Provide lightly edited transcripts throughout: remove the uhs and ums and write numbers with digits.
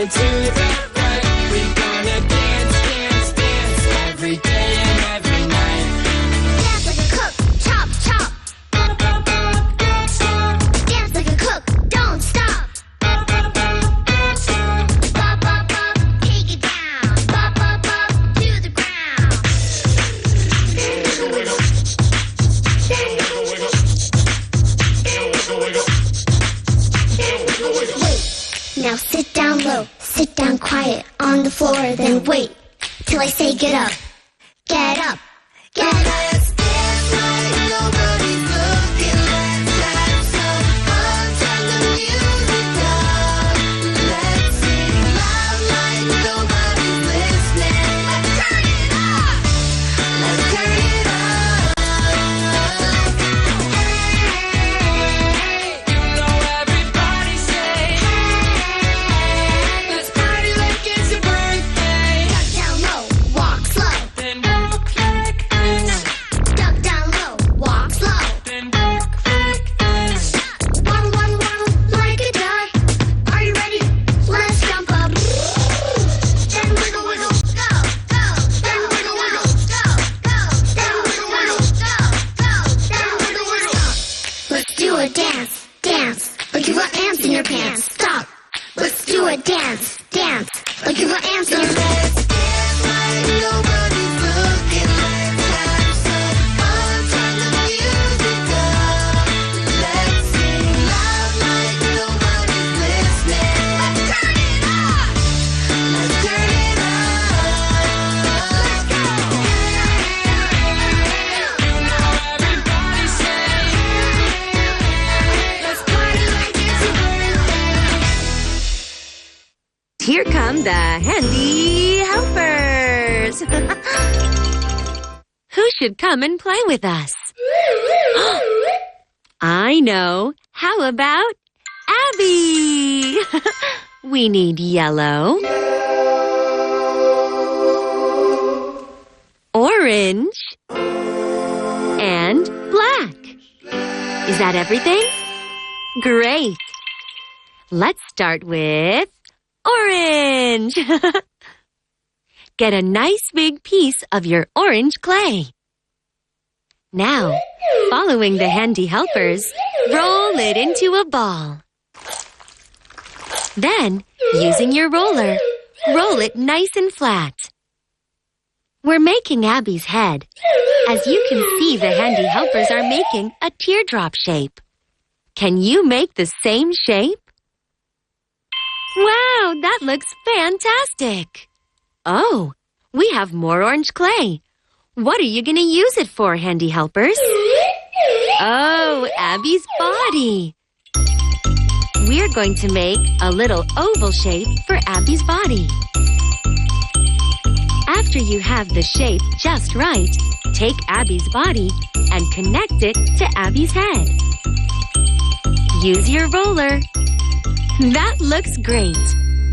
to the right. We gonna dance, dance, dance every day and every night. Dance like a cook, chop, chop. Bop, bop, bop, don't stop. Dance like a cook, don't stop. Bop, bop, bop, don't stop. Bop, bop, bop, take it down. Bop, bop, bop, to the ground. Wiggle, wiggle. Wiggle, wiggle. Wiggle, wiggle. Wiggle, wiggle. Wait, now sit down low, sit down quiet on the floor, then wait till I say get up. Get up, get up. Let's dance like nobody's looking. Let's have some fun. Turn the music up. Let's sing loud like nobody's listening. Let's turn it up. Let's turn it up. You know everybody say, let's party like it's your birthday. Duck down low, walk slow. Then walk like this. Duck down low, walk slow. Then walk like this. Waddle, waddle, waddle, like a duck. Are you ready? Let's jump up. Then wiggle, wiggle, go, go. Then wiggle, wiggle, go, go. Then wiggle, wiggle, go, go. Then wiggle, wiggle. Let's do a dance, dance, like you got ants in your pants. Stop. Let's do a dance, dance, like you got ants in your pants. Dance like nobody's looking. Let's have some fun. Turn the music up. Let's sing loud like nobody's listening. Let's turn it up. Let's turn it up. Let's go. You know everybody say, let's party like it's your birthday. Here come the Handy Helpers! Who should come and play with us? I know! How about Abby? We need yellow, orange, and black. Is that everything? Great! Let's start with orange. Get a nice big piece of your orange clay. Now, following the Handy Helpers, roll it into a ball. Then, using your roller, roll it nice and flat. We're making Abby's head. As you can see, the Handy Helpers are making a teardrop shape. Can you make the same shape? Wow, that looks fantastic! Oh, we have more orange clay. What are you going to use it for, Handy Helpers? Oh, Abby's body. We're going to make a little oval shape for Abby's body. After you have the shape just right, take Abby's body and connect it to Abby's head. Use your roller. That looks great.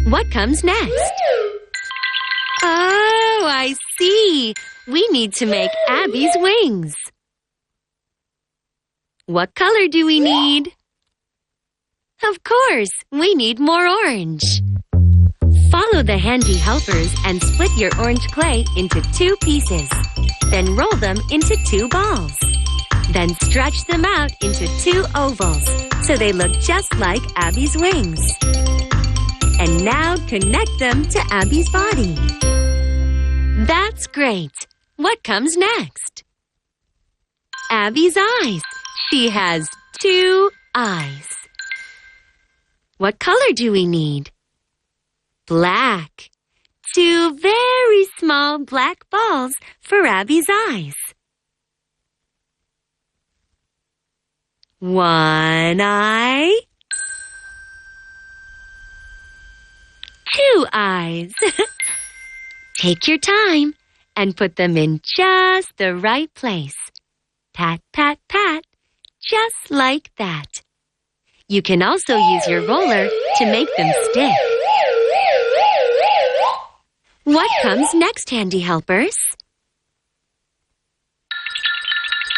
What comes next? Oh, I see. We need to make Abby's wings. What color do we need? Of course, we need more orange. Follow the Handy Helpers and split your orange clay into 2 pieces. Then roll them into 2 balls. Then stretch them out into 2 ovals so they look just like Abby's wings. And now connect them to Abby's body. That's great. What comes next? Abby's eyes. She has 2 eyes. What color do we need? Black. 2 very small black balls for Abby's eyes. 1 eye. 2 eyes. Take your time and put them in just the right place. Pat, pat, pat, just like that. You can also use your roller to make them stick. What comes next, Handy Helpers?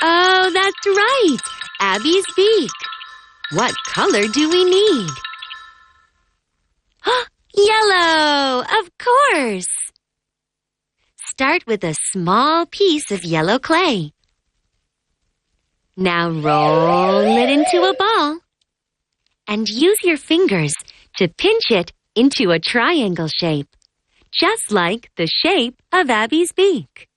Oh, that's right! Abby's beak. What color do we need? Yellow, of course. Start with a small piece of yellow clay. Now roll it into a ball. And use your fingers to pinch it into a triangle shape, just like the shape of Abby's beak.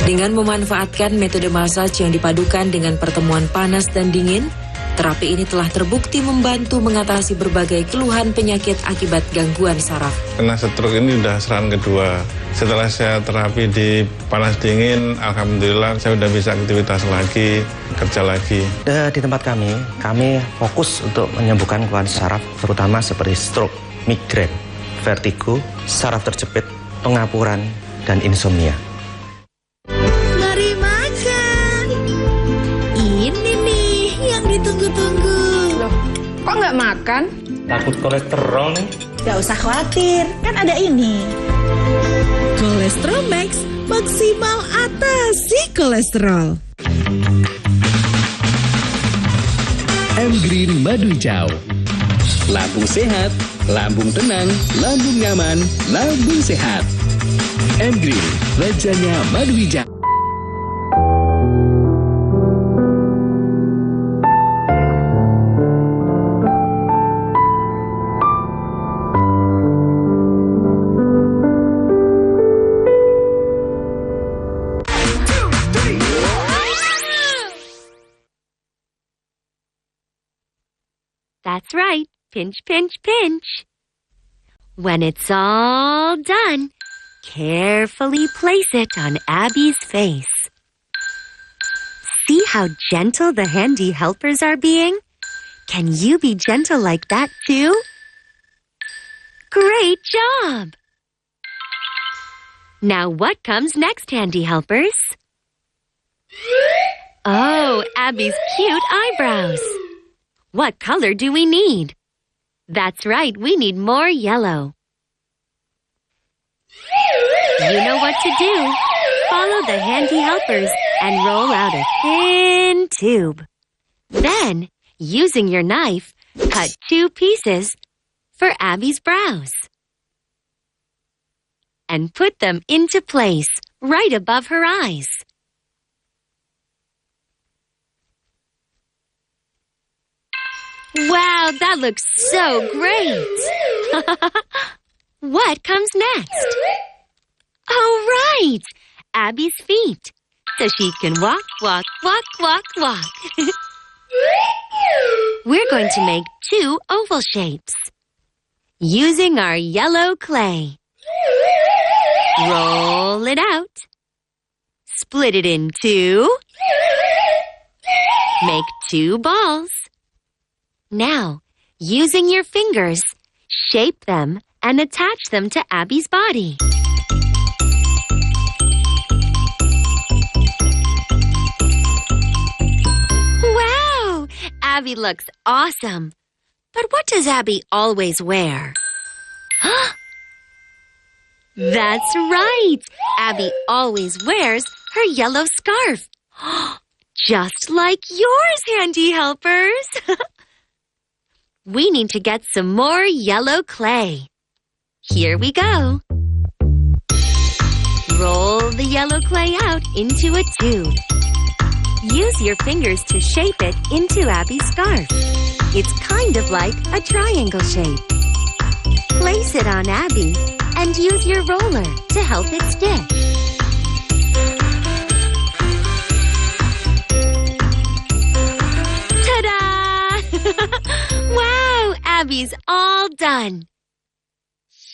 Dengan memanfaatkan metode massage yang dipadukan dengan pertemuan panas dan dingin, terapi ini telah terbukti membantu mengatasi berbagai keluhan penyakit akibat gangguan saraf. Kena stroke ini udah serangan kedua. Setelah saya terapi di panas dingin, alhamdulillah saya udah bisa aktivitas lagi, kerja lagi. Di tempat kami fokus untuk menyembuhkan keluhan saraf, terutama seperti stroke, migrain, vertigo, saraf terjepit, pengapuran, dan insomnia. Mari makan. Ini nih yang ditunggu-tunggu. Loh, kok nggak makan? Takut kolesterol nih. Gak usah khawatir, kan ada ini. Kolesterol Max, maksimal atasi kolesterol. M-Green Madu Hijau. Lambung sehat, lambung tenang, lambung nyaman, lambung sehat. M-Green, rajanya madu hijau. That's right. Pinch, pinch, pinch. When it's all done, carefully place it on Abby's face. See how gentle the handy helpers are being? Can you be gentle like that too? Great job! Now what comes next, handy helpers? Oh, Abby's cute eyebrows. What color do we need? That's right, we need more yellow. You know what to do. Follow the handy helpers and roll out a thin tube. Then, using your knife, cut 2 pieces for Abby's brows. And put them into place right above her eyes. Wow, that looks so great! What comes next? Oh, right! Abby's feet, so she can walk, walk, walk, walk, walk. We're going to make 2 oval shapes using our yellow clay. Roll it out. Split it in 2. Make 2 balls. Now, using your fingers, shape them and attach them to Abby's body. Wow! Abby looks awesome. But what does Abby always wear? That's right! Abby always wears her yellow scarf. Just like yours, handy helpers! We need to get some more yellow clay. Here we go. Roll the yellow clay out into a tube. Use your fingers to shape it into Abby's scarf. It's kind of like a triangle shape. Place it on Abby and use your roller to help it stick. Wow, Abby's all done.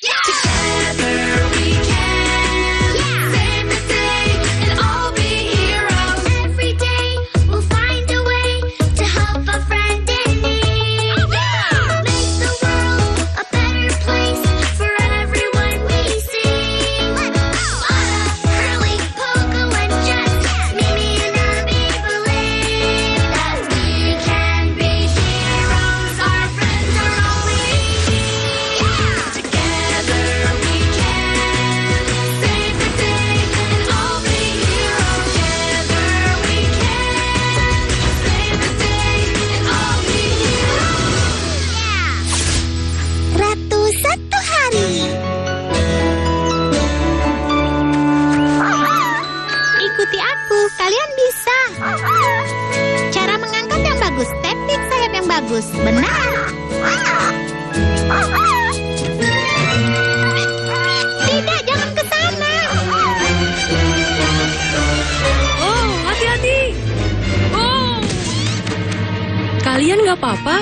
Together we can save the day and all be heroes. Every day we'll find a way to help a friend in need. Make the world a better place for everyone we see. Curly, Pogo, and Jess, Mimi and Abby believe that we can be heroes. Our friends are all we need. Together we can Cara mengangkat yang bagus, tapping sayap yang bagus. Benar. Tidak, jangan ke sana. Oh, hati-hati. Oh. Kalian nggak apa-apa?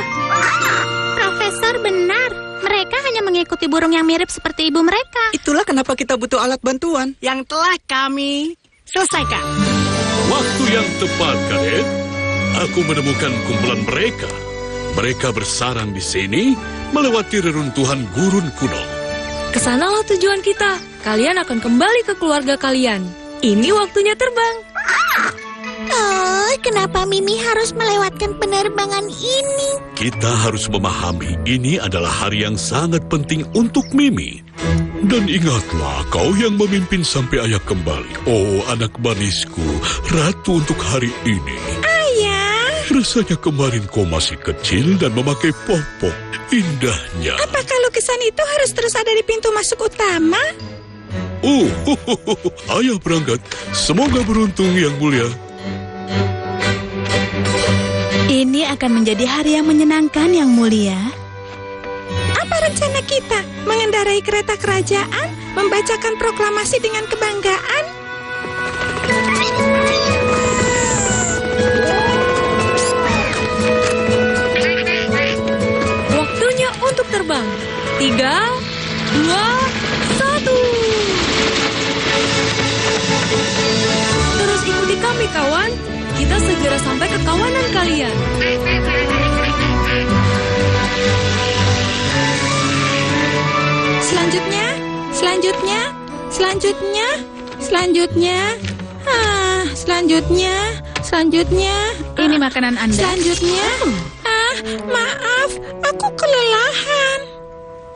Profesor benar. Mereka hanya mengikuti burung yang mirip seperti ibu mereka. Itulah kenapa kita butuh alat bantuan. Yang telah kami selesaikan. Waktu yang tepat, Kadet. Aku menemukan kumpulan mereka. Mereka bersarang di sini, melewati reruntuhan gurun kuno. Kesanalah tujuan kita. Kalian akan kembali ke keluarga kalian. Ini waktunya terbang. Oh, kenapa Mimi harus melewatkan penerbangan ini? Kita harus memahami ini adalah hari yang sangat penting untuk Mimi. Dan ingatlah, kau yang memimpin sampai ayah kembali. Oh, anak manisku, ratu untuk hari ini. Ayah, Rasanya kemarin kau masih kecil dan memakai popok. Indahnya. apakah lukisan itu harus terus ada di pintu masuk utama? Oh, ayah berangkat. Semoga beruntung yang mulia. Ini akan menjadi hari yang menyenangkan, Yang Mulia. Apa rencana kita? Mengendarai kereta kerajaan? Membacakan proklamasi dengan kebanggaan? Waktunya untuk terbang. 3, 2, 1. Terus ikuti kami, kawan. Kita segera sampai ke kawanan kalian. Selanjutnya, selanjutnya, selanjutnya, selanjutnya. Selanjutnya, selanjutnya. Ini makanan Anda. Selanjutnya. Maaf, aku kelelahan.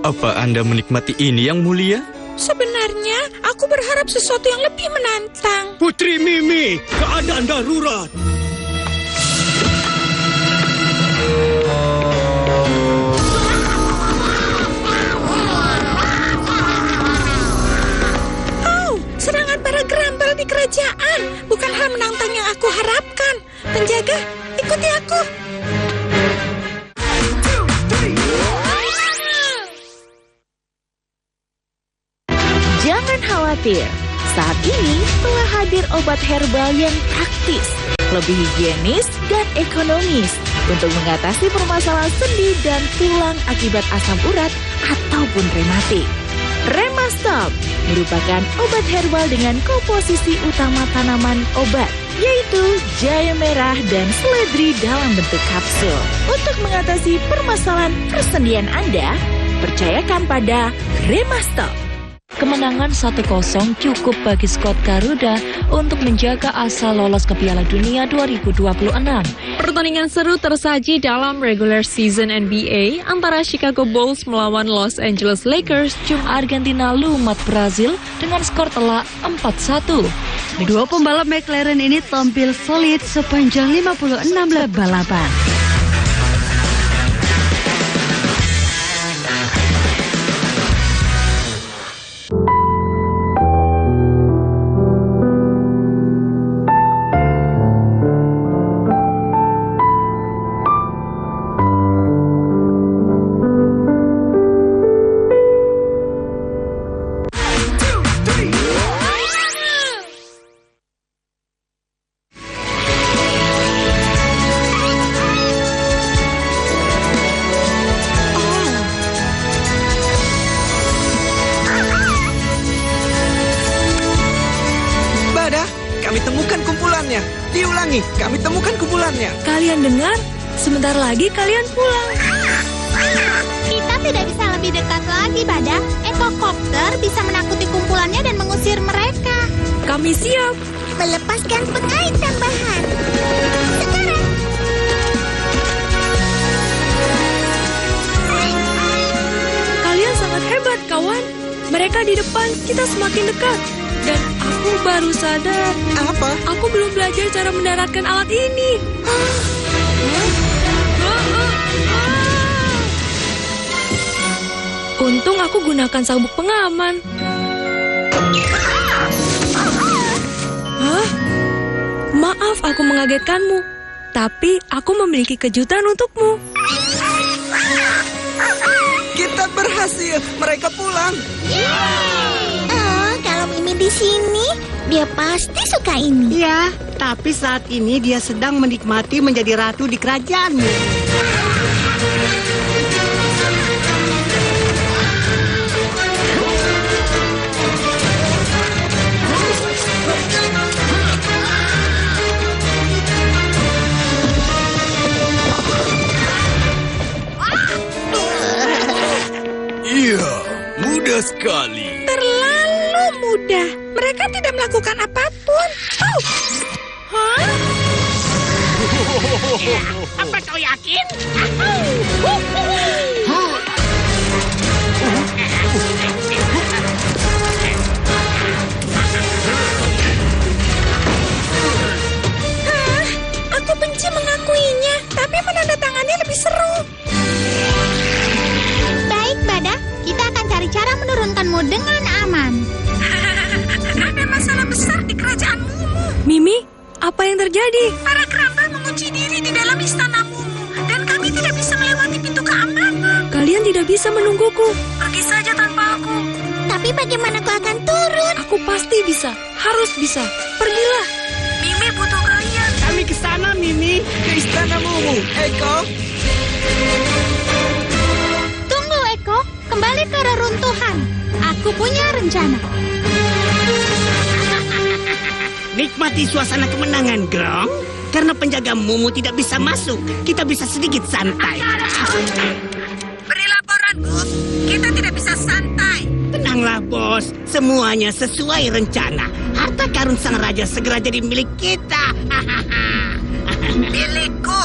Apa Anda menikmati ini, Yang Mulia? Sebenarnya, aku berharap sesuatu yang lebih menantang. Putri Mimi, keadaan darurat. Oh, serangan para gerambal di kerajaan. Bukan hal menantang yang aku harapkan. Penjaga, ikuti aku. Jangan khawatir, saat ini telah hadir obat herbal yang praktis, lebih higienis dan ekonomis untuk mengatasi permasalahan sendi dan tulang akibat asam urat ataupun rematik. Remastop merupakan obat herbal dengan komposisi utama tanaman obat, yaitu jahe merah dan seledri dalam bentuk kapsul. Untuk mengatasi permasalahan persendian Anda, percayakan pada Remastop. Kemenangan 1-0 cukup bagi skuad Garuda untuk menjaga asa lolos ke Piala Dunia 2026. Pertandingan seru tersaji dalam regular season NBA antara Chicago Bulls melawan Los Angeles Lakers. Argentina lumat Brazil dengan skor telak 4-1. Dua pembalap McLaren ini tampil solid sepanjang 56 lap balapan. Diulangi, kami temukan kumpulannya. Kalian dengar? Sebentar lagi kalian pulang. Kita tidak bisa lebih dekat lagi, Bada. Ekokopter bisa menakuti kumpulannya dan mengusir mereka. Kami siap. Melepaskan pengait tambahan. Sekarang. Kalian sangat hebat, kawan. Mereka di depan, kita semakin dekat. Dan aku baru sadar. Apa? Aku belum belajar cara mendaratkan alat ini. Untung aku gunakan sabuk pengaman. Maaf aku mengagetkanmu, tapi aku memiliki kejutan untukmu. Kita berhasil, mereka pulang. Oh, kalau Mimi di sini, dia pasti suka ini. Ya, tapi saat ini dia sedang menikmati menjadi ratu di kerajaanmu. Iya, mudah sekali. Terlalu mudah. Mereka tidak melakukan apapun. Oh. Hah? Apa kau yakin? Aku benci mengakuinya, tapi menandatangani lebih seru. Baik, Badak. Kita akan cari cara menurunkanmu dengan aman. Ada masalah besar di kerajaanmu. Mimi, apa yang terjadi? Para keramba mengunci diri di dalam istanamu, dan kami tidak bisa melewati pintu keamanan. Kalian tidak bisa menungguku. Pergi saja tanpa aku. Tapi bagaimana kau akan turun? Aku pasti bisa, harus bisa. Pergilah. Mimi butuh kalian. Kami ke sana, Mimi. Ke istanamu, Eko. Tunggu, Eko. Kembali ke reruntuhan. Aku punya rencana. Nikmati suasana kemenangan, Grong. Karena penjaga Mumu tidak bisa masuk, kita bisa sedikit santai. Beri laporan, Bos. Kita tidak bisa santai. Tenanglah, Bos. Semuanya sesuai rencana. Harta karun sang raja segera jadi milik kita. Milikku.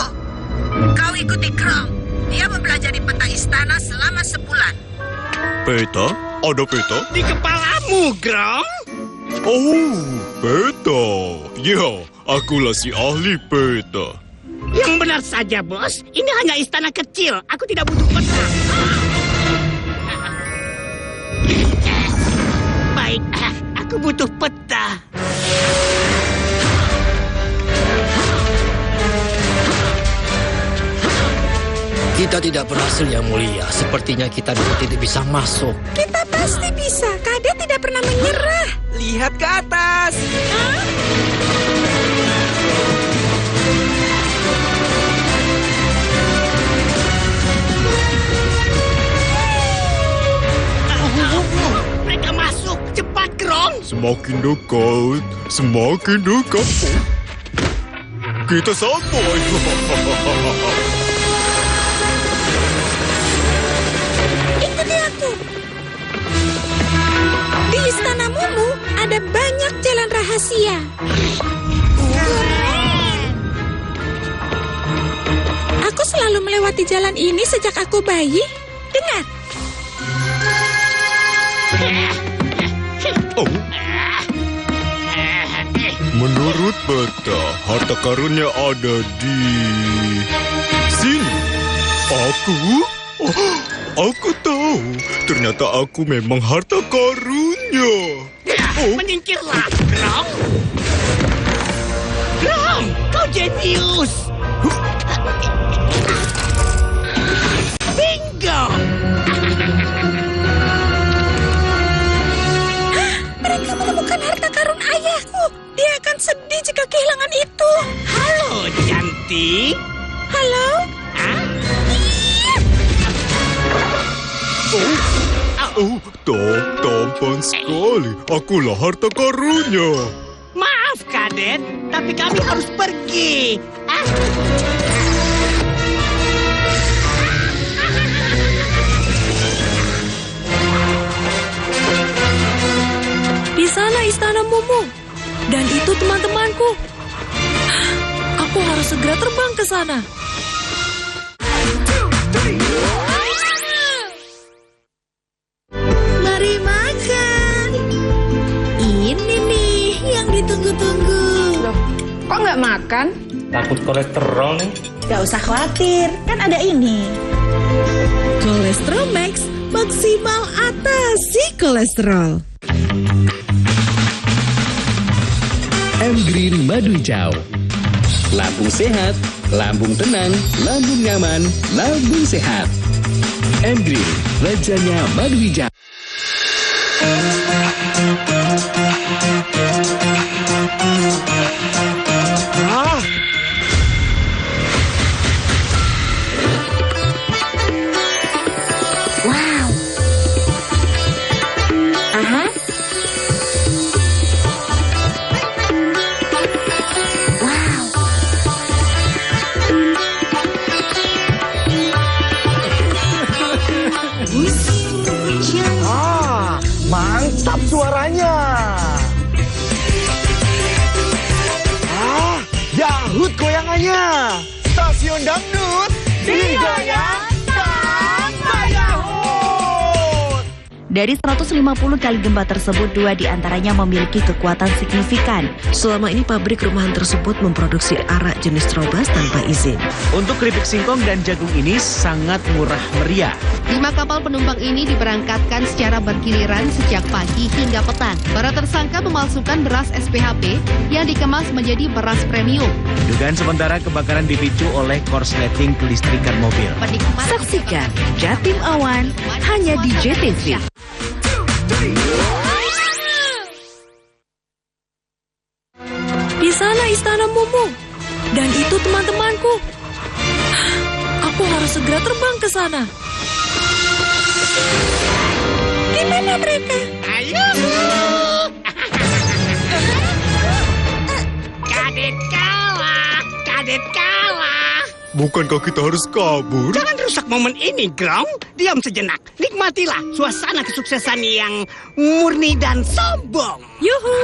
Kau ikuti Grong. Dia mempelajari peta istana selama sebulan. Peta? Ada peta? Di kepalamu, Grong. Oh, peta. Ya, akulah si ahli peta. Yang benar saja, Bos. Ini hanya istana kecil. Aku tidak butuh peta. Baik, aku butuh peta. Kita tidak berhasil, Yang Mulia. Sepertinya kita tidak bisa masuk. Kita pasti bisa. Kade tidak pernah menyerah. Lihat ke atas. Mereka masuk. Cepat, Grong. Semakin dekat, semakin dekat. Kita sampai. Ikuti aku. Di istana Mumu ada banyak jalan rahasia. Aku selalu melewati jalan ini sejak aku bayi. Dengar. Oh. Menurut peta, harta karunnya ada di sini. Aku tahu. Ternyata aku memang harta karunnya. Menyingkirlah, Grong. Grong, kau jenius. Bingo. Mereka menemukan harta karun ayahku. Dia akan sedih jika kehilangan itu. Halo, cantik. Halo? Tampan sekali. Akulah harta karunnya. Maaf, Kadet, tapi kami harus pergi. Di sana istana Mumu. Dan itu teman-temanku. Aku harus segera terbang ke sana. Mari makan. Ini nih yang ditunggu-tunggu. Loh, kok nggak makan? Takut kolesterol nih. Gak usah khawatir, kan ada ini. Kolesterol Max maksimal atasi kolesterol. Green Madu Hijau. Lambung sehat, lambung tenang, lambung nyaman, lambung sehat. Green, rajanya madu hijau. Wow. Aha. Wow. Mantap suaranya. Yahut goyangannya. Stasiun dangdut digoyang tambah yahut. Dari 150 kali gempa tersebut, 2 diantaranya memiliki kekuatan signifikan. Selama ini pabrik rumahan tersebut memproduksi arak jenis Trobas tanpa izin. Untuk keripik singkong dan jagung ini sangat murah meriah. 5 kapal penumpang ini diberangkatkan secara bergiliran sejak pagi hingga petang. Para tersangka memalsukan beras SPHP yang dikemas menjadi beras premium. Dugaan sementara kebakaran dipicu oleh korsleting kelistrikan mobil. Saksikan Jatim Awan hanya di JTV. Di sana istana Mumu. Dan itu teman-temanku. Aku harus segera terbang ke sana. Di mana mereka? Ayo. Kadet kalah. Kadet kalah. Bukankah kita harus kabur? Jangan rusak momen ini, Grong. Diam sejenak. Nikmatilah suasana kesuksesan yang murni dan sombong. Yuhu.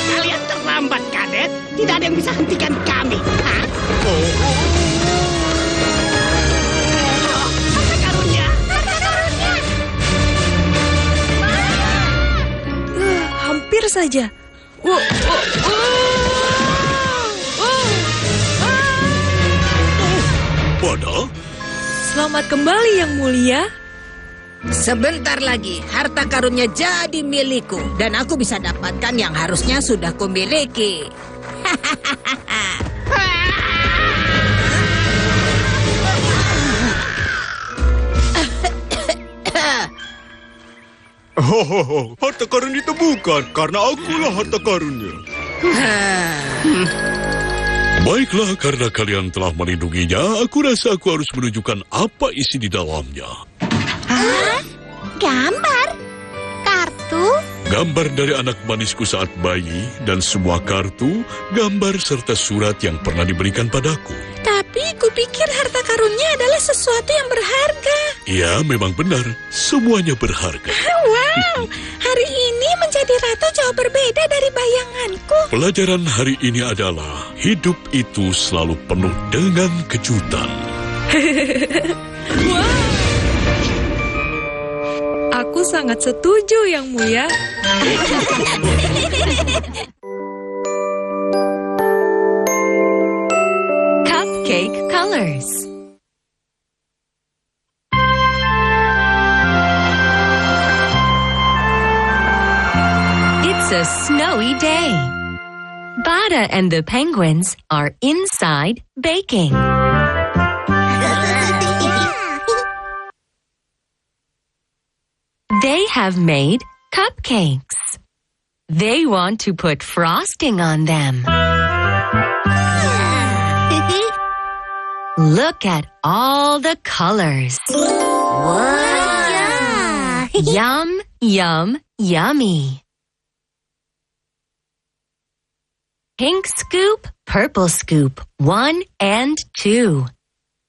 Kalian terlambat, Kadet. Tidak ada yang bisa hentikan kami. Hah? Harta karunnya. Harta karunnya. Hampir saja. Pada? Selamat kembali, Yang Mulia. Sebentar lagi, harta karunnya jadi milikku. Dan aku bisa dapatkan yang harusnya sudah kumiliki. Harta karun ditemukan karena akulah harta karunnya. Baiklah, karena kalian telah melindunginya, aku rasa aku harus menunjukkan apa isi di dalamnya. Gambar? Kartu? Gambar dari anak manisku saat bayi, dan semua kartu, gambar serta surat yang pernah diberikan padaku. Tapi kupikir harta karunnya adalah sesuatu yang berharga. Ya, memang benar. Semuanya berharga. Wow, hari ini menjadi ratu jauh berbeda dari bayanganku. Pelajaran hari ini adalah, hidup itu selalu penuh dengan kejutan. Wow. Aku sangat setuju, Yang Mulia. Cupcake colors. It's a snowy day. Bada and the penguins are inside baking. They have made cupcakes. They want to put frosting on them. Look at all the colors. Wow. Yum, yum, yummy. Pink scoop, purple scoop, 1 and 2.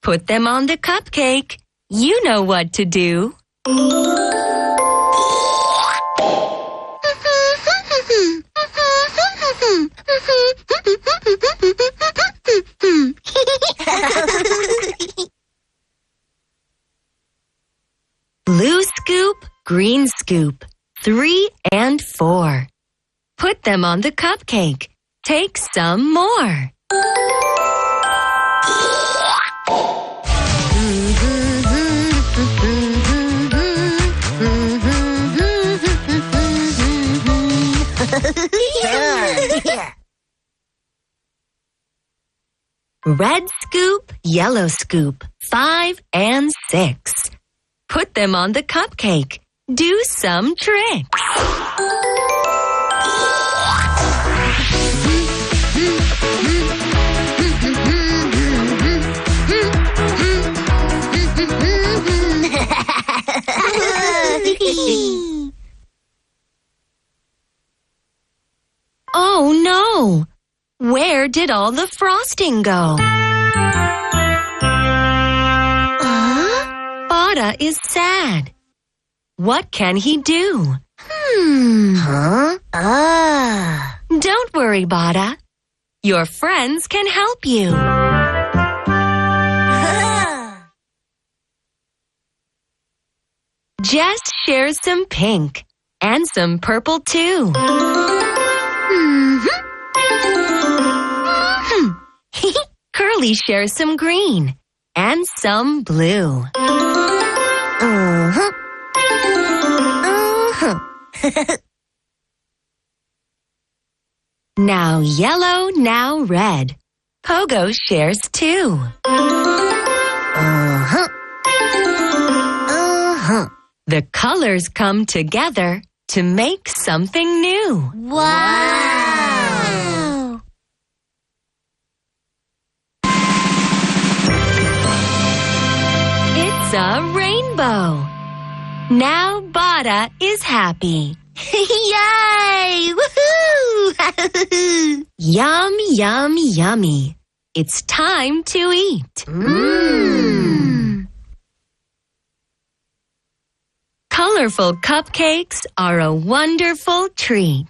Put them on the cupcake. You know what to do. Blue scoop, green scoop, 3 and 4. Put them on the cupcake. Take some more. red scoop, yellow scoop, 5 and 6. Put them on the cupcake. Do some tricks. Oh no! Where did all the frosting go? Bada is sad. What can he do? Don't worry, Bada. Your friends can help you. Jess shares some pink and some purple too. Curly shares some green and some blue. Now yellow, now red. Pogo shares too. The colors come together to make something new. Wow! It's a rainbow. Now Bada is happy. Yay! Woohoo! Yum, yum, yummy. It's time to eat. Colorful cupcakes are a wonderful treat.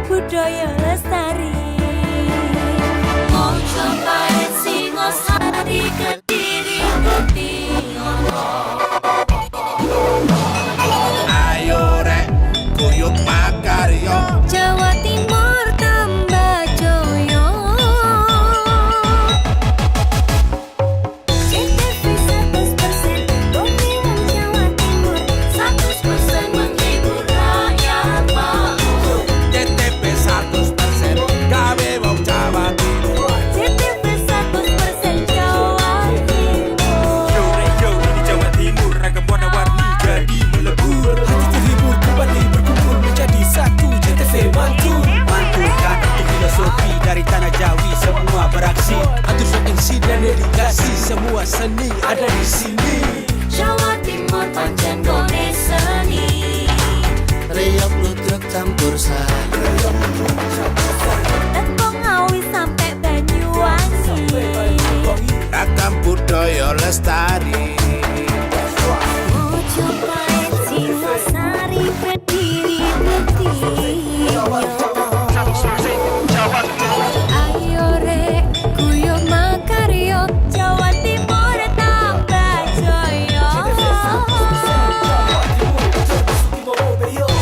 budaya lestari. Mojo paling Singosari Kediri Kutingono. Ayo rek kuyup makaryo. Jawa Timur tambah joyo. CTV 100% dongeng Jawa Timur, 100% menghibur rakyat makmur. CTV 100% gawe wong Jawa Timur. CTV 100% Jawa Timur. Yo ini Jawa Timur, ragam warna-warni jadi melebur. Hati terhibur kembali berkumpul menjadi satu. CTV mantul, mantulkan itu filosofi dari tanah Jawi. Semua beraksi, atur MC dan dedikasi. Semua seni ada di sini. Jawa Timur pancen gone seni. Riok lu Dan Bongawi sampai Banyuwangi. Ragam budaya lestari. Mojopaet Singosari berdiri berdiri. Ayo rek guyo makaryo Jawa Timur tambah jaya.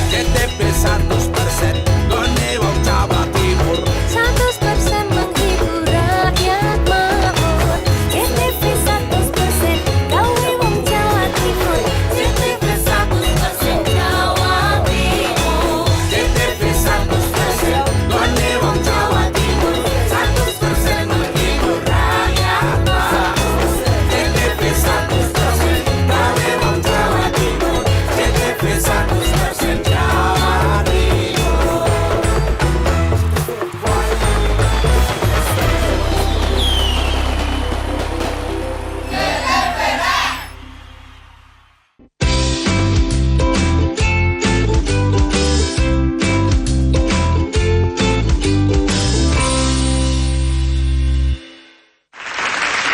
JTP 100% gone wong Jawa Timur. 100% menghibur rakyat makmur. JTP 100% gawe wong Jawa Timur. JTP 100% Jawa Timur. JTP 100% gone wong Jawa Timur. 100% menghibur rakyat makmur. JTP 100% gawe wong Jawa Timur. JTP 100% Jawa Timur.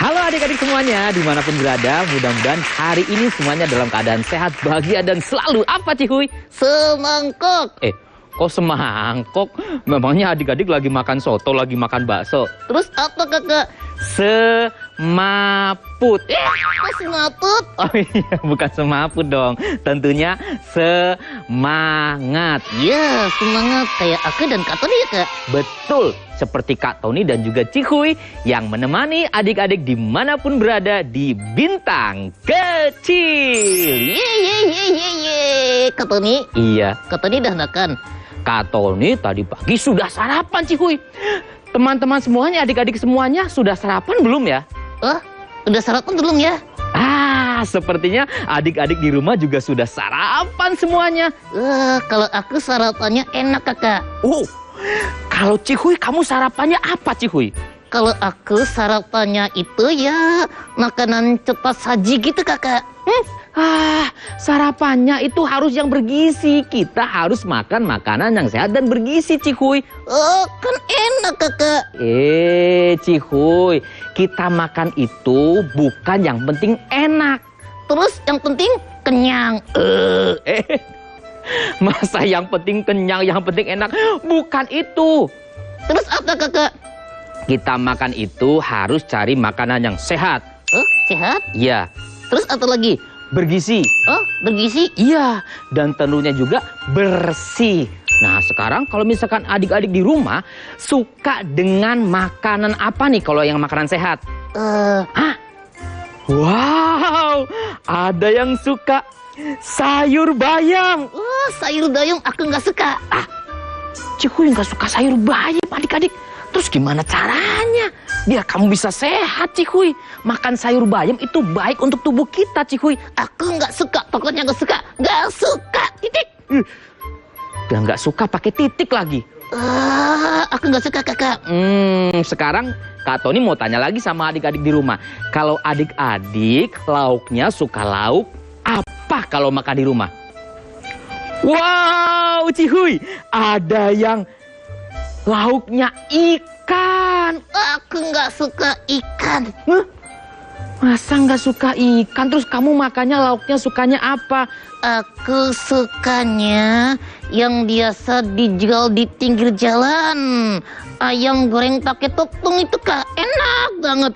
Halo adik-adik semuanya, dimanapun berada, mudah-mudahan hari ini semuanya dalam keadaan sehat, bahagia, dan selalu apa Cihuy? Semangkok. Kok semangkok? Memangnya adik-adik lagi makan soto, lagi makan bakso. Terus apa kakak? Semaput. Kok semaput? Oh iya, bukan semaput dong. Tentunya semangat. Ya, semangat kayak aku dan Kak Tony ya Kak? Betul, seperti Kak Tony dan juga Cihuy yang menemani adik-adik dimanapun berada di Bintang Kecil. Ye. Kak Tony? Iya. Kak Tony udah makan? Kak Tony tadi pagi sudah sarapan Cihuy. Teman-teman semuanya, adik-adik semuanya sudah sarapan belum ya? Udah sarapan belum ya? Sepertinya adik-adik di rumah juga sudah sarapan semuanya. Kalau aku sarapannya enak kakak. Kalau Cihuy kamu sarapannya apa Cihuy? Kalau aku sarapannya itu ya makanan cepat saji gitu kakak. Sarapannya itu harus yang bergizi. Kita harus makan makanan yang sehat dan bergizi Cihuy. Kan enak kakak. Cihuy, kita makan itu bukan yang penting enak, terus yang penting kenyang. Masa yang penting kenyang, yang penting enak? Bukan itu. Terus apa kakak? Kita makan itu harus cari makanan yang sehat. Sehat? Iya. Terus apa lagi? Bergizi. Bergizi? Iya. Dan tentunya juga bersih. Nah sekarang kalau misalkan adik-adik di rumah suka dengan makanan apa nih kalau yang makanan sehat? Wow, ada yang suka sayur bayam. Sayur bayam aku nggak suka. Cihuy nggak suka sayur bayam adik-adik. Terus gimana caranya biar kamu bisa sehat Cihuy? Makan sayur bayam itu baik untuk tubuh kita Cihuy. Aku nggak suka, pokoknya nggak suka. Nggak suka, titik. Udah nggak suka pakai titik lagi. Aku nggak suka kakak. Sekarang Kak Tony mau tanya lagi sama adik-adik di rumah. Kalau adik-adik lauknya suka lauk apa kalau makan di rumah? Wow Cihuy, ada yang lauknya ikan. Aku nggak suka ikan. Masa nggak suka ikan? Terus kamu makannya lauknya sukanya apa? Aku sukanya yang biasa dijual di pinggir jalan. Ayam goreng pakai tepung itu Kak, enak banget.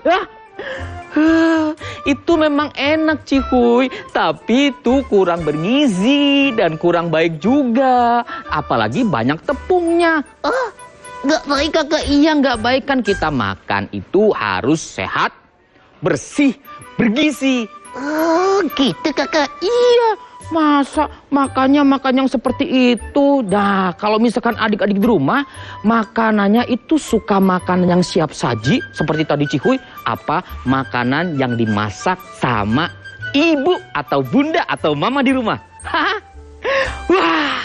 Itu memang enak Cihuy, tapi itu kurang bergizi dan kurang baik juga. Apalagi banyak tepungnya. Nggak baik kakak. Iya nggak baik, kan kita makan itu harus sehat, bersih, bergizi. Gitu kakak. Iya, masa makannya makan yang seperti itu. Nah kalau misalkan adik-adik di rumah makanannya itu suka makanan yang siap saji seperti tadi Cihuy, apa makanan yang dimasak sama ibu atau bunda atau mama di rumah. Wah,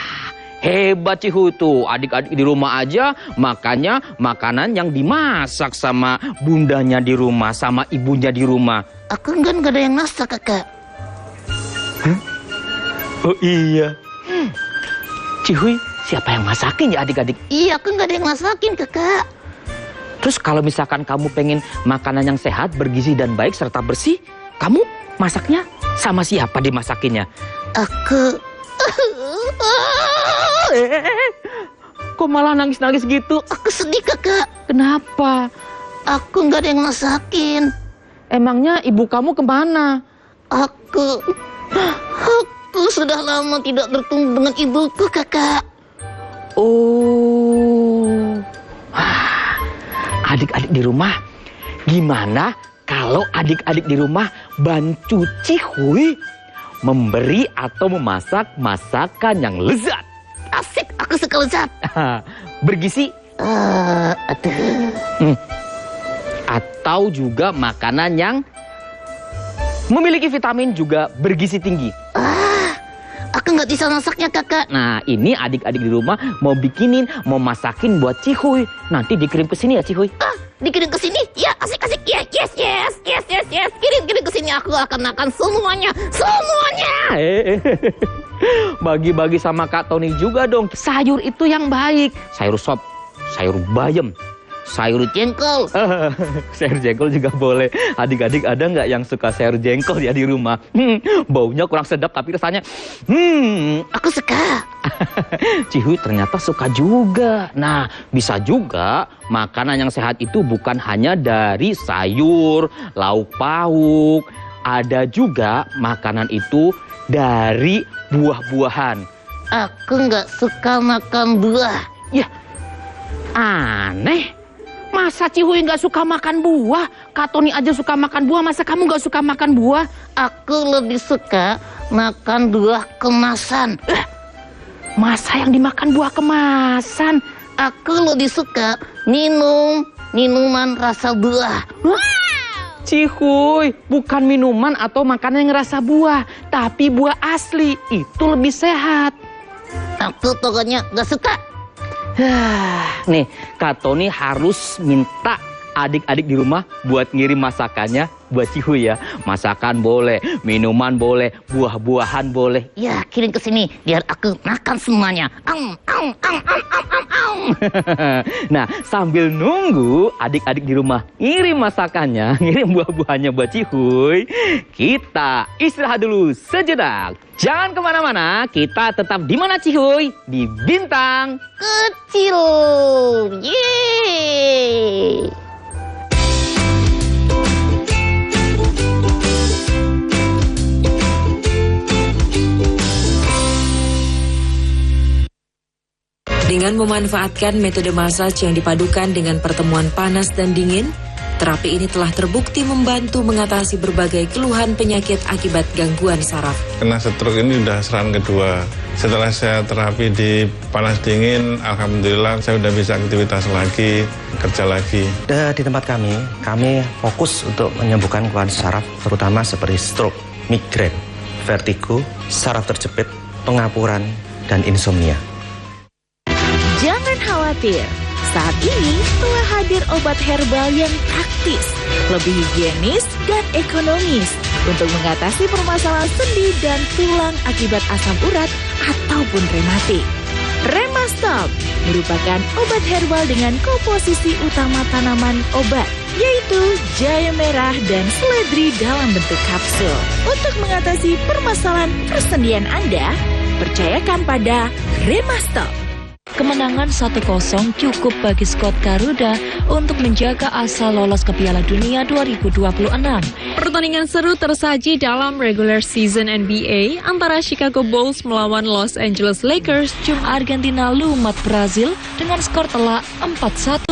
hebat Cihuy tuh, adik-adik di rumah aja makannya makanan yang dimasak sama bundanya di rumah, sama ibunya di rumah. Aku kan gak ada yang masak kakak. Oh iya, Cihuy siapa yang masakin ya adik-adik? Iya, aku nggak ada yang masakin, kakak. Terus kalau misalkan kamu pengen makanan yang sehat, bergizi dan baik serta bersih, kamu masaknya sama siapa dimasakinnya? Aku... Kok malah nangis-nangis gitu? Aku sedih, kakak. Kenapa? Aku nggak ada yang masakin. Emangnya ibu kamu kemana? Aku sudah lama tidak bertemu dengan ibuku, kakak. Oh, adik-adik di rumah, gimana kalau adik-adik di rumah bantu Cihuy memberi atau memasak masakan yang lezat? Asik, aku suka lezat. Bergizi? Atau juga makanan yang memiliki vitamin juga bergizi tinggi. Aku nggak bisa masaknya, kakak. Nah, ini adik-adik di rumah mau bikinin, mau masakin buat Cihuy. Nanti dikirim ke sini ya, Cihuy. Dikirim ke sini? Ya, asik-asik. Yes. Kirim ke sini. Aku akan makan semuanya. Bagi-bagi sama Kak Tony juga dong. Sayur itu yang baik. Sayur sop, sayur bayam, sayur jengkol. Sayur jengkol juga boleh. Adik-adik ada nggak yang suka sayur jengkol ya di rumah? Baunya kurang sedap tapi rasanya aku suka. Cihuy ternyata suka juga. Nah, bisa juga makanan yang sehat itu bukan hanya dari sayur, lauk pauk. Ada juga makanan itu dari buah-buahan. Aku nggak suka makan buah. Ya, aneh. Masa Cihuy nggak suka makan buah? Kak Tony aja suka makan buah, masa kamu nggak suka makan buah? Aku lebih suka makan buah kemasan. Masa yang dimakan buah kemasan? Aku lebih suka minuman rasa buah. Cihuy, bukan minuman atau makanan yang rasa buah, tapi buah asli. Itu lebih sehat. Aku pokoknya nggak suka. Nih, Kak Tony harus minta adik-adik di rumah buat ngirim masakannya buat Cihuy ya. Masakan boleh, minuman boleh, buah-buahan boleh. Ya, kirim ke sini biar aku makan semuanya. Nah, sambil nunggu adik-adik di rumah ngirim masakannya, ngirim buah-buahannya buat Cihuy, kita istirahat dulu sejenak. Jangan kemana-mana, kita tetap di mana Cihuy? Di Bintang Kecil. Yeay. Dengan memanfaatkan metode massage yang dipadukan dengan pertemuan panas dan dingin, terapi ini telah terbukti membantu mengatasi berbagai keluhan penyakit akibat gangguan saraf. Kena stroke ini udah serangan kedua. Setelah saya terapi di panas dingin, alhamdulillah saya udah bisa aktivitas lagi, kerja lagi. Di tempat kami fokus untuk menyembuhkan keluhan saraf, terutama seperti stroke, migrain, vertigo, saraf terjepit, pengapuran, dan insomnia. Jangan khawatir, saat ini telah hadir obat herbal yang praktis, lebih higienis dan ekonomis untuk mengatasi permasalahan sendi dan tulang akibat asam urat ataupun rematik. Remastop merupakan obat herbal dengan komposisi utama tanaman obat, yaitu jahe merah dan seledri dalam bentuk kapsul. Untuk mengatasi permasalahan persendian Anda, percayakan pada Remastop. Kemenangan 1-0 cukup bagi Scott Garuda untuk menjaga asa lolos ke Piala Dunia 2026. Pertandingan seru tersaji dalam regular season NBA antara Chicago Bulls melawan Los Angeles Lakers. Argentina lumat Brazil dengan skor telak 4-1.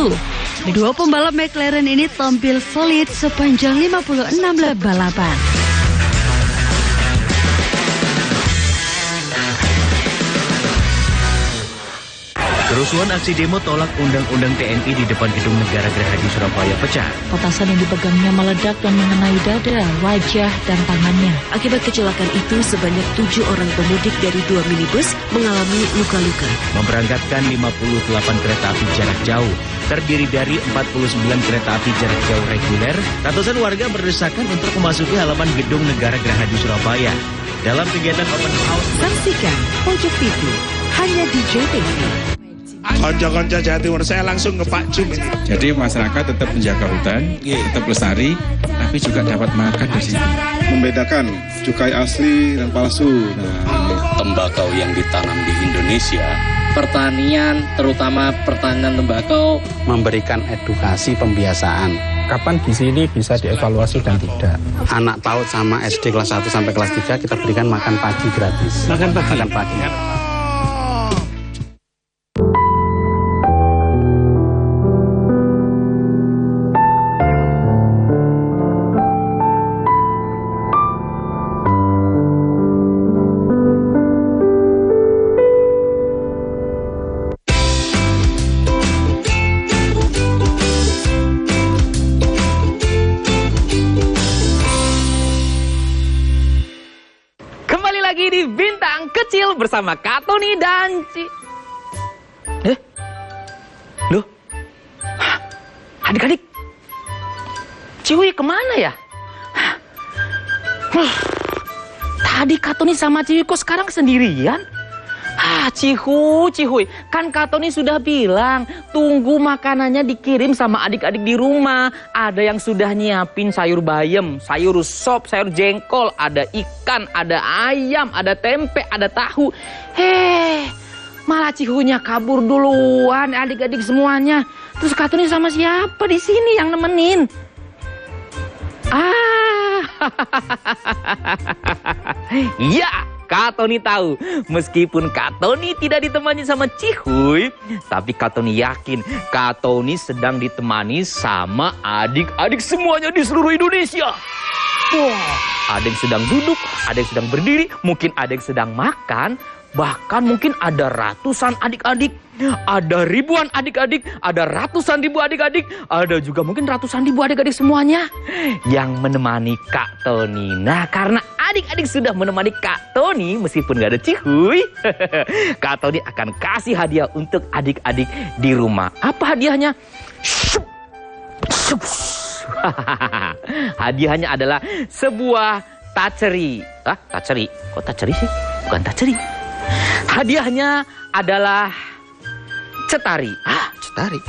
Kedua pembalap McLaren ini tampil solid sepanjang 56 lap balapan. Kerusuhan aksi demo tolak undang-undang TNI di depan Gedung Negara Gerahadi Surabaya pecah. Petasan yang dipegangnya meledak dan mengenai dada, wajah, dan tangannya. Akibat kecelakaan itu, sebanyak 7 orang pemudik dari 2 minibus mengalami luka-luka. Memberangkatkan 58 kereta api jarak jauh, terdiri dari 49 kereta api jarak jauh reguler. Ratusan warga berdesakan untuk memasuki halaman Gedung Negara Gerahadi Surabaya. Dalam kegiatan open house, saksikan Pojok TV hanya di JTV. Konco-konco Jawa Timur, saya langsung ke Pak Jum ini. Jadi masyarakat tetap menjaga hutan, tetap lestari, tapi juga dapat makan di sini. Membedakan cukai asli dan palsu. Tembakau yang ditanam di Indonesia, pertanian, terutama pertanian tembakau, memberikan edukasi pembiasaan. Kapan gizi ini bisa dievaluasi dan tidak? Anak PAUD sama SD kelas 1 sampai kelas 3 kita berikan makan pagi gratis. Makan pagi? Makan pagi. Bersama Kak Tony dan Loh? Adik-adik, Ciwi kemana ya? Tadi Kak Tony sama Ciwi kok sekarang sendirian? Cihuy, kan Kak Tony sudah bilang tunggu makanannya dikirim sama adik-adik di rumah. Ada yang sudah nyiapin sayur bayam, sayur sop, sayur jengkol, ada ikan, ada ayam, ada tempe, ada tahu. Malah Cihunya kabur duluan adik-adik semuanya. Terus Kak Tony sama siapa di sini yang nemenin? Ya, Kak Tony tahu. Meskipun Kak Tony tidak ditemani sama Cihuy, tapi Kak Tony yakin Kak Tony sedang ditemani sama adik-adik semuanya di seluruh Indonesia. Wah, ada yang sedang duduk, ada yang sedang berdiri, mungkin ada yang sedang makan, bahkan mungkin ada ratusan adik-adik, ada ribuan adik-adik, ada ratusan ribu adik-adik, ada juga mungkin ratusan ribu adik-adik semuanya yang menemani Kak Tony. Nah, karena adik-adik sudah menemani Kak Tony, meskipun gak ada Cihuy, Kak Tony akan kasih hadiah untuk adik-adik di rumah. Apa hadiahnya? Hadiahnya adalah sebuah taceri. Taceri? Kok taceri sih? Bukan taceri. Hadiahnya adalah cetari. Cetari?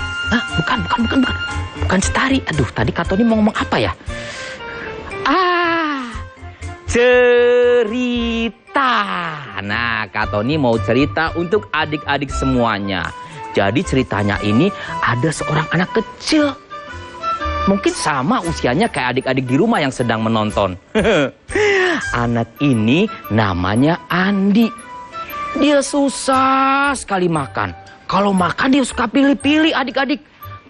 Bukan cetari. Aduh, tadi Kak Tony mau ngomong apa ya? Cerita. Nah, Kak Tony mau cerita untuk adik-adik semuanya. Jadi ceritanya ini ada seorang anak kecil. Mungkin sama usianya kayak adik-adik di rumah yang sedang menonton. Anak ini namanya Andi. Dia susah sekali makan. Kalau makan dia suka pilih-pilih adik-adik.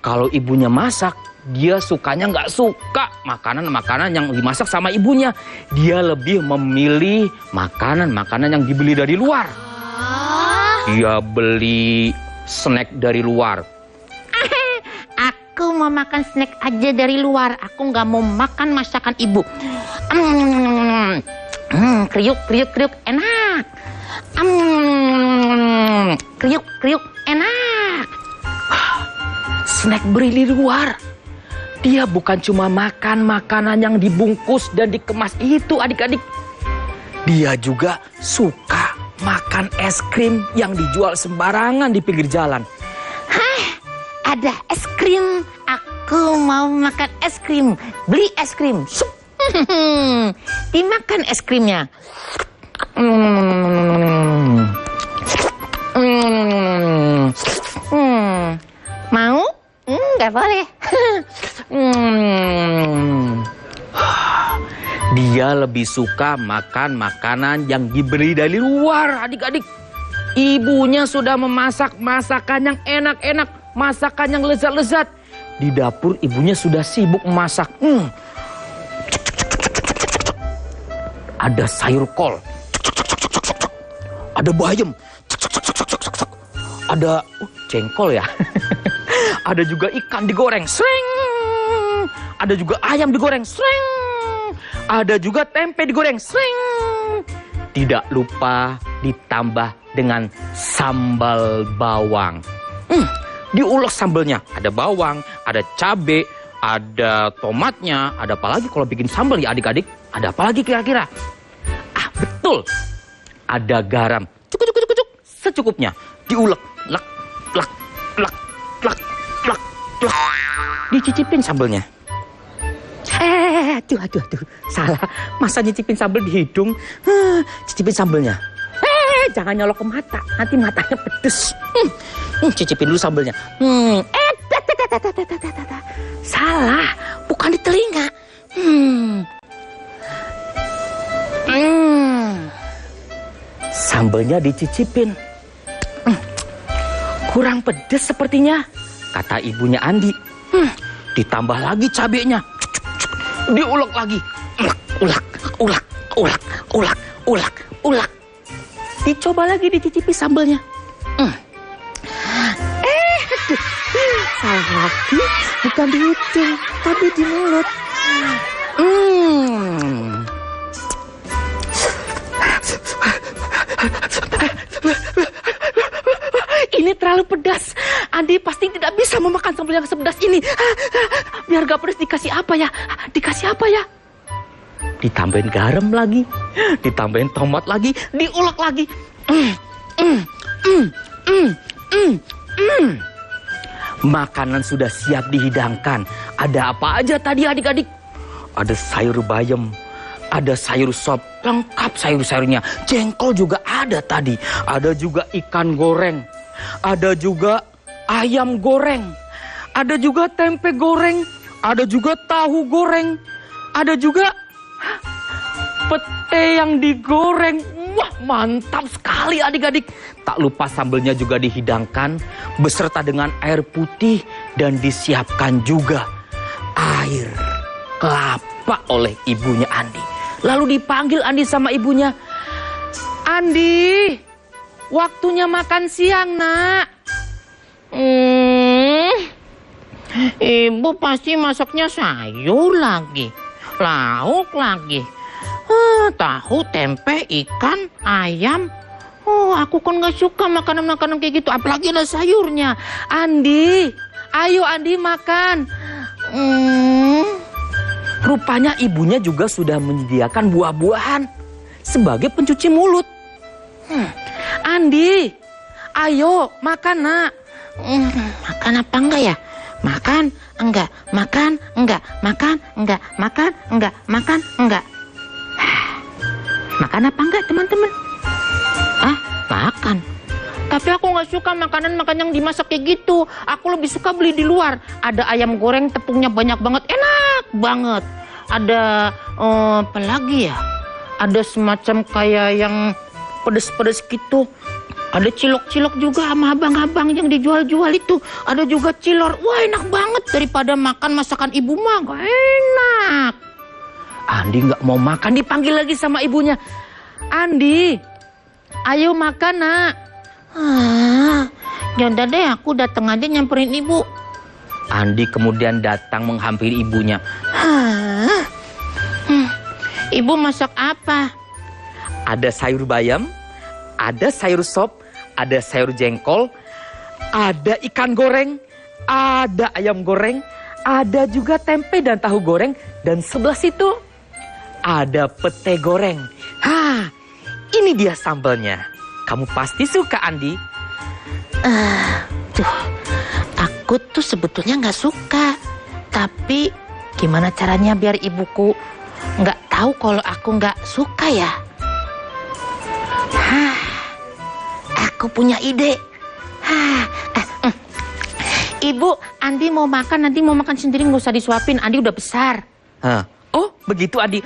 Kalau ibunya masak, dia sukanya nggak suka makanan-makanan yang dimasak sama ibunya. Dia lebih memilih makanan-makanan yang dibeli dari luar. Dia beli snack dari luar. Aku mau makan snack aja dari luar. Aku nggak mau makan masakan ibu. Kriuk, enak. Kriuk, enak. Snack beli di luar. Dia bukan cuma makan makanan yang dibungkus dan dikemas itu adik-adik. Dia juga suka makan es krim yang dijual sembarangan di pinggir jalan. Ada es krim. Aku mau makan es krim. Beli es krim. Dimakan es krimnya. Mau? Nggak boleh. Dia lebih suka makan makanan yang dibeli dari luar, adik-adik. Ibunya sudah memasak masakan yang enak-enak, masakan yang lezat-lezat. Di dapur ibunya sudah sibuk memasak. Ada sayur kol, ada bayam, ada jengkol ya. Ada juga ikan digoreng, sreng. Ada juga ayam digoreng, sreng. Ada juga tempe digoreng, sreng. Tidak lupa ditambah dengan sambal bawang. Diulek sambalnya, ada bawang, ada cabai, ada tomatnya, ada apa lagi kalau bikin sambal ya adik-adik? Ada apa lagi kira-kira? Betul, ada garam. Cuk, secukupnya. Diulek, lak, lak, lak, lak, lak, lak. Dicicipin sambelnya. Aduh, salah. Masa nyicipin sambel di hidung? Cicipin sambelnya. Jangan nyolok ke mata, nanti matanya pedes. Cicipin dulu sambelnya. Salah, bukan di telinga. Sambelnya dicicipin. Kurang pedes sepertinya, kata ibunya Andi. Ditambah lagi cabenya. Diulek lagi. Ulak, ulak, ulak, ulak, ulak, ulak. Dicoba lagi dicicipi sambelnya. Salah lagi, bukan di hidung, tapi di mulut. Ini terlalu pedas. Andi pasti tidak bisa memakan sambal yang sepedas ini. Biar gak pedas dikasih apa ya? Dikasih apa ya? Ditambahin garam lagi, ditambahin tomat lagi, diulek lagi. Makanan sudah siap dihidangkan. Ada apa aja tadi adik-adik? Ada sayur bayam, ada sayur sop, lengkap sayur-sayurnya. Jengkol juga ada tadi. Ada juga ikan goreng, ada juga ayam goreng, ada juga tempe goreng, ada juga tahu goreng, ada juga pete yang digoreng. Wah, mantap sekali adik-adik. Tak lupa sambelnya juga dihidangkan beserta dengan air putih dan disiapkan juga air kelapa oleh ibunya Andi. Lalu dipanggil Andi sama ibunya. Andi, waktunya makan siang, Nak. Ibu pasti masaknya sayur lagi, lauk lagi. Tahu, tempe, ikan, ayam. Aku kan gak suka makanan-makanan kayak gitu. Apalagi ada sayurnya. Andi, ayo Andi makan. Rupanya ibunya juga sudah menyediakan buah-buahan sebagai pencuci mulut. Andi, ayo makan, Nak. Makan apa enggak ya? Makan enggak, makan enggak, makan enggak, makan enggak, makan enggak. Makan apa enggak teman-teman? Makan. Tapi aku nggak suka makanan yang dimasak kayak gitu. Aku lebih suka beli di luar. Ada ayam goreng tepungnya banyak banget, enak banget. Ada apa lagi ya? Ada semacam kayak yang pedes-pedes gitu. Ada cilok-cilok juga sama abang-abang yang dijual-jual itu. Ada juga cilor. Wah, enak banget. Daripada makan masakan ibu mah gak enak. Andi nggak mau makan, dipanggil lagi sama ibunya. Andi, ayo makan, Nak. Yaudah deh, aku datang aja nyamperin ibu. Andi kemudian datang menghampiri ibunya. Ibu masak apa? Ada sayur bayam, ada sayur sop, ada sayur jengkol, ada ikan goreng, ada ayam goreng, ada juga tempe dan tahu goreng, dan sebelah situ ada pete goreng. Ini dia sambalnya. Kamu pasti suka, Andi. Aku tuh sebetulnya nggak suka. Tapi gimana caranya biar ibuku nggak tahu kalau aku nggak suka ya? Aku punya ide. Ibu, Andi mau makan, nanti mau makan sendiri, nggak usah disuapin. Andi udah besar. Oh, begitu Andi.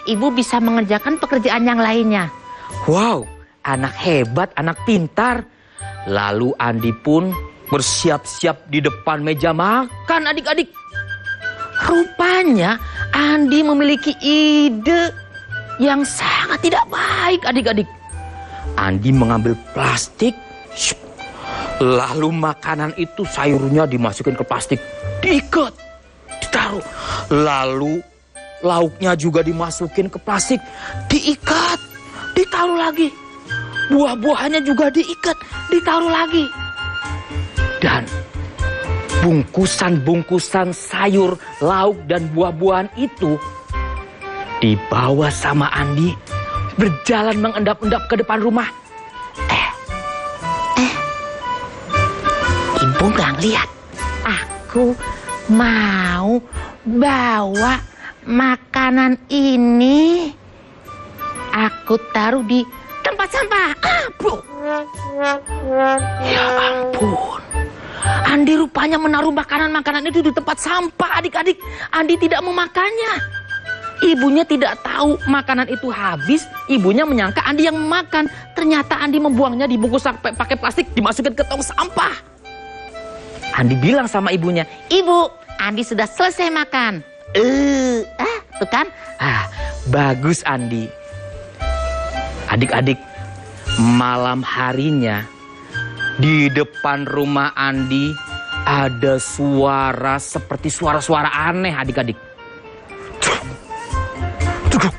Ibu bisa mengerjakan pekerjaan yang lainnya. Wow, anak hebat, anak pintar. Lalu Andi pun bersiap-siap di depan meja makan adik-adik. Rupanya Andi memiliki ide yang sangat tidak baik adik-adik. Andi mengambil plastik, lalu makanan itu sayurnya dimasukin ke plastik, diikat, ditaruh. Lalu lauknya juga dimasukin ke plastik, diikat, ditaruh lagi. Buah-buahannya juga diikat, ditaruh lagi. Dan bungkusan-bungkusan sayur, lauk, dan buah-buahan itu dibawa sama Andi berjalan mengendap-endap ke depan rumah. Ibu nggak ngeliat. Aku mau bawa makanan ini. Aku taruh di tempat sampah. Ya ampun. Andi rupanya menaruh makanan-makanan itu di tempat sampah, adik-adik. Andi tidak memakannya. Ibunya tidak tahu makanan itu habis. Ibunya menyangka Andi yang memakan. Ternyata Andi membuangnya dibungkus pakai plastik, dimasukin ke tong sampah. Andi bilang sama ibunya, "Ibu, Andi sudah selesai makan." Tuh kan? Bagus Andi. Adik-adik, malam harinya di depan rumah Andi ada suara seperti suara-suara aneh, adik-adik. Gebuk.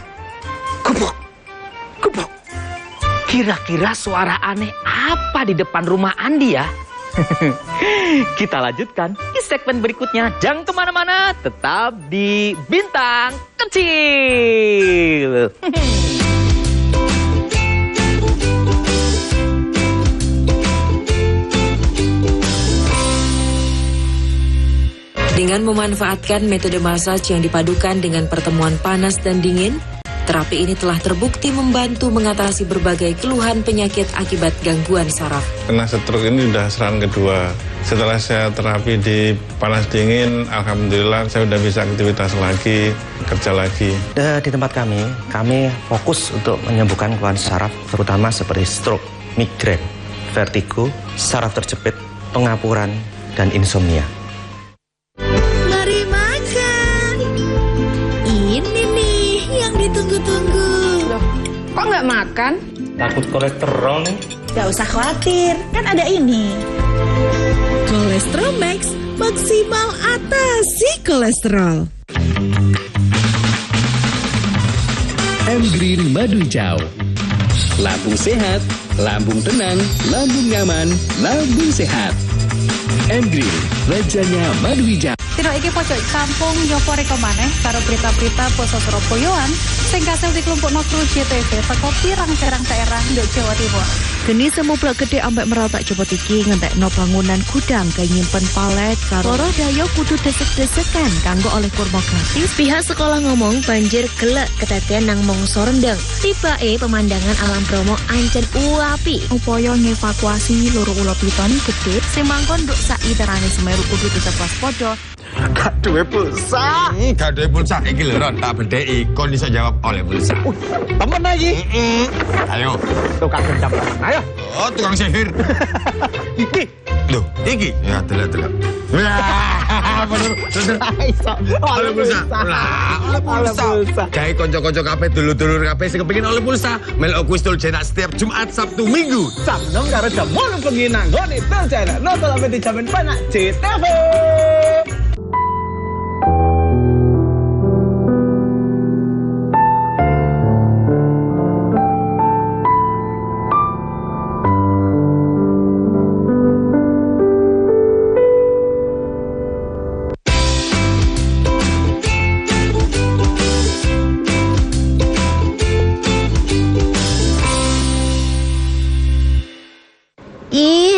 Kira-kira suara aneh apa di depan rumah Andi ya? Kita lanjutkan di segmen berikutnya. Jangan kemana-mana, tetap di Bintang Kecil. Dengan memanfaatkan metode massage yang dipadukan dengan pertemuan panas dan dingin, terapi ini telah terbukti membantu mengatasi berbagai keluhan penyakit akibat gangguan saraf. Kena stroke ini sudah serangan kedua. Setelah saya terapi di panas dingin, alhamdulillah saya sudah bisa aktivitas lagi, kerja lagi. Di tempat kami fokus untuk menyembuhkan keluhan saraf, terutama seperti stroke, migrain, vertigo, saraf terjepit, pengapuran, dan insomnia. Mari makan. Ini nih yang ditunggu-tunggu. Loh, kok nggak makan? Takut kolesterol nih. Gak usah khawatir, kan ada ini. Kolesterol Max, maksimal atasi kolesterol. M-Green Madu Hijau. Lambung sehat, lambung tenang, lambung nyaman, lambung sehat. M-Green, rajanya madu hijau. Tino iki pojok kampung nyopo reko maneh karo berita-berita poso Surabayaan sing kasil dikelompokno kru JTV teko pirang-pirang daerah nduk Jawa Timur. Geni semublak gede ambek meratak cepet iki ngentekno bangunan gudang kaya nyimpen palet karo loro dayo kudu desek-desekan kanggo oleh kurma gratis. Pihak sekolah ngomong banjir gelek kedadean nang mongso rendeng. Tibake pemandangan alam Bromo ancen uapi. Upaya ngevakuasi loro ula piton gede sing mangkon nduk sak iterane Semeru kudu diseplas-podo. Gak duwe pulsa. Gak duwe pulsa. Iki lho Ron, tak bedheki kon iso jawab oleh pulsa. Temen lagi. Ayo. Tukang gendam. Ayo. Oh, tukang sihir. Iki. Loh, iki. Ya, delok. Bener. Oleh pulsa. Oleh pulsa. Gawe kanca-kanca kabeh dulur-dulur kabeh sing kepengin oleh pulsa, melok kuis tul cenak setiap Jumat, Sabtu, Minggu. Jam 6 karo jam 8 bengi nang nggone tul cenak. Nonton sampe dijamin panak JTV.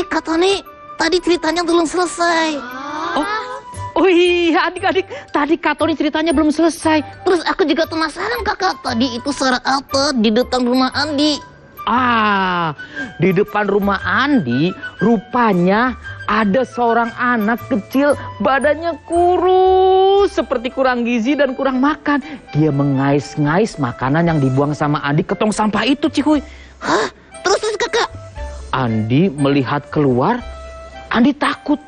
Kak Tony, tadi ceritanya belum selesai. Oh iya adik-adik, tadi Kak Tony ceritanya belum selesai. Terus aku juga penasaran kakak, tadi itu suara apa di depan rumah Andi? Di depan rumah Andi rupanya ada seorang anak kecil badannya kurus seperti kurang gizi dan kurang makan. Dia mengais-ngais makanan yang dibuang sama Andi ke tong sampah itu, Cikuy. Hah? Terus kakak? Andi melihat keluar, Andi takut.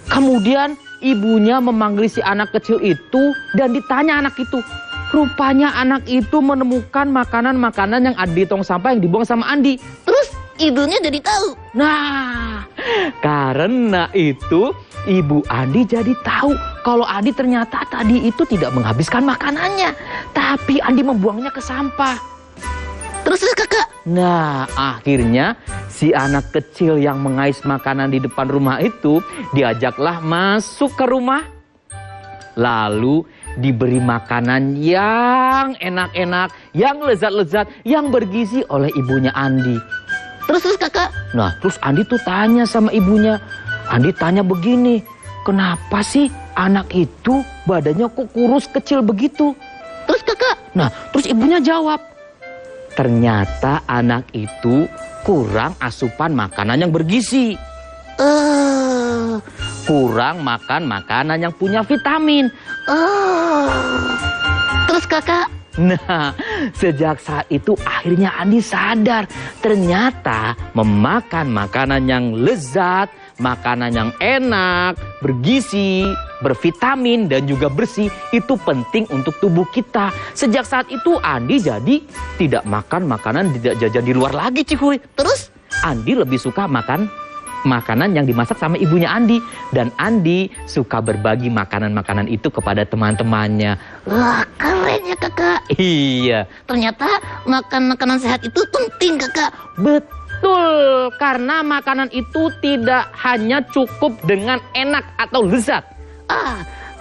Kemudian ibunya memanggil si anak kecil itu dan ditanya anak itu. Rupanya anak itu menemukan makanan-makanan yang ada di tong sampah yang dibuang sama Andi. Terus ibunya jadi tahu. Nah, karena itu ibu Andi jadi tahu kalau Andi ternyata tadi itu tidak menghabiskan makanannya, tapi Andi membuangnya ke sampah. Terus kakak? Nah, akhirnya si anak kecil yang mengais makanan di depan rumah itu diajaklah masuk ke rumah. Lalu diberi makanan yang enak-enak, yang lezat-lezat, yang bergizi oleh ibunya Andi. Terus kakak? Nah, terus Andi tuh tanya sama ibunya, Andi tanya begini, kenapa sih anak itu badannya kok kurus kecil begitu? Terus kakak? Nah, terus ibunya jawab, ternyata anak itu kurang asupan makanan yang bergizi. Kurang makan makanan yang punya vitamin. Terus kakak? Nah, sejak saat itu akhirnya Andi sadar, ternyata memakan makanan yang lezat, makanan yang enak, bergizi, bervitamin, dan juga bersih itu penting untuk tubuh kita. Sejak saat itu Andi jadi tidak makan makanan, tidak jajan di luar lagi, Cihuy. Terus? Andi lebih suka makan makanan yang dimasak sama ibunya Andi. Dan Andi suka berbagi makanan-makanan itu kepada teman-temannya. Wah, keren ya kakak. Iya. Ternyata makan makanan sehat itu penting kakak. Betul, karena makanan itu tidak hanya cukup dengan enak atau lezat.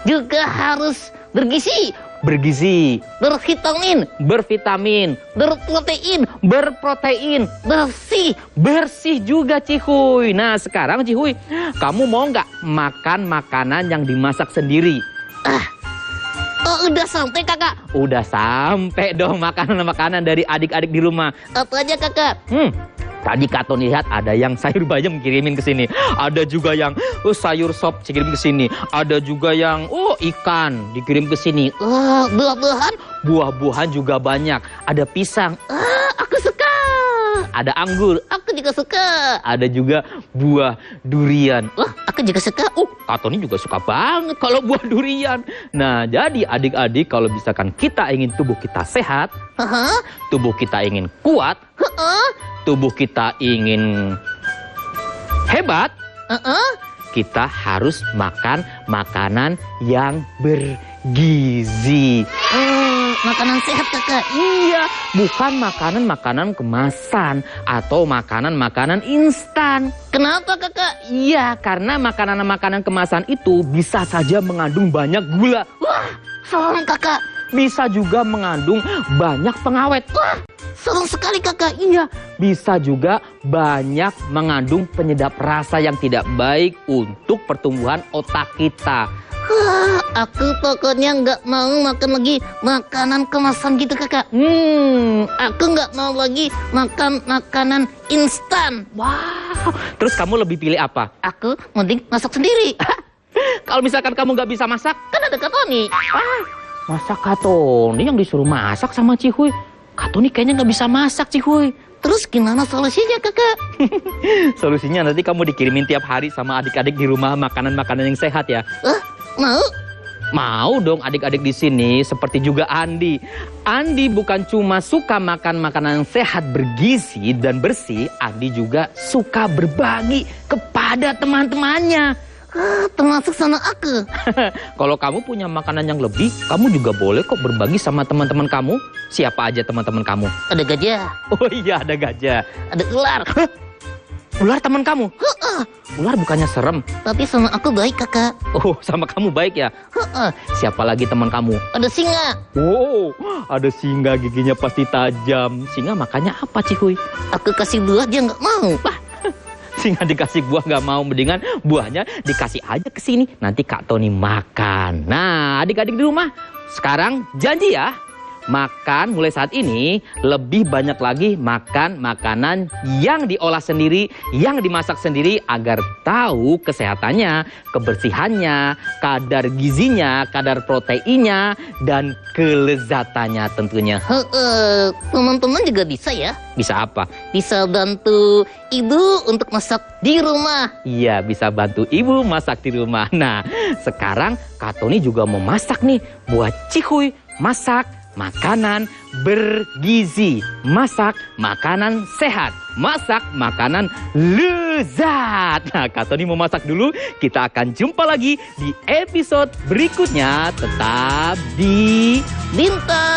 Juga harus bergizi. Bergizi, bervitamin, berprotein, bersih juga, Cihuy. Nah, sekarang Cihuy, kamu mau nggak makan makanan yang dimasak sendiri? Udah sampai kakak. Udah sampai dong makanan-makanan dari adik-adik di rumah. Apa aja kakak? Tadi Kak Tony lihat ada yang sayur bayam kirimin ke sini. Ada juga yang sayur sop dikirim ke sini. Ada juga yang ikan dikirim ke sini. Buah-buahan? Buah-buahan juga banyak. Ada pisang. Aku suka. Ada anggur. Aku juga suka. Ada juga buah durian. Aku juga suka. Kak Tony juga suka banget kalau buah durian. Nah, jadi adik-adik, kalau misalkan kita ingin tubuh kita sehat, tubuh kita ingin kuat, tubuh kita ingin hebat, kita harus makan makanan yang bergizi. Makanan sehat kakak? Iya, bukan makanan-makanan kemasan atau makanan-makanan instan. Kenapa kakak? Iya, karena makanan-makanan kemasan itu bisa saja mengandung banyak gula. Wah, serem kakak. Bisa juga mengandung banyak pengawet. Wah, serem sekali kakak. Iya, bisa juga banyak mengandung penyedap rasa yang tidak baik untuk pertumbuhan otak kita. Aku pokoknya nggak mau makan lagi makanan kemasan gitu kakak. Aku nggak mau lagi makan makanan instan. Wow. Terus kamu lebih pilih apa? Aku mending masak sendiri. Kalau misalkan kamu nggak bisa masak, kan ada Kak Tony. Masa Kak Tony yang disuruh masak sama Cihuy? Kak Tony kayaknya nggak bisa masak, Cihuy. Terus gimana solusinya kakak? Solusinya nanti kamu dikirimin tiap hari sama adik-adik di rumah makanan-makanan yang sehat ya. Mau? Mau dong adik-adik di sini, seperti juga Andi. Andi bukan cuma suka makan makanan yang sehat, bergizi, dan bersih. Andi juga suka berbagi kepada teman-temannya. Termasuk sama aku. Kalau kamu punya makanan yang lebih, kamu juga boleh kok berbagi sama teman-teman kamu. Siapa aja teman-teman kamu? Ada gajah. Oh iya, ada gajah. Ada ular. Ular teman kamu? Ular bukannya serem? Tapi sama aku baik kakak. Oh, sama kamu baik ya? Siapa lagi teman kamu? Ada singa. Wow, ada singa, giginya pasti tajam. Singa makannya apa, Cihuy? Aku kasih buah, dia nggak mau. Singa dikasih buah nggak mau, mendingan buahnya dikasih aja ke sini. Nanti Kak Tony makan. Nah, adik-adik di rumah, sekarang janji ya. Makan mulai saat ini lebih banyak lagi makan makanan yang diolah sendiri, yang dimasak sendiri agar tahu kesehatannya, kebersihannya, kadar gizinya, kadar proteinnya, dan kelezatannya tentunya. Teman-teman juga bisa ya? Bisa apa? Bisa bantu ibu untuk masak di rumah. Iya, bisa bantu ibu masak di rumah. Nah, sekarang Kak Tony juga mau masak nih buat Cihuy. Masak makanan bergizi, masak makanan sehat, masak makanan lezat. Nah, Kak Tony mau masak dulu. Kita akan jumpa lagi di episode berikutnya. Tetap di Bintang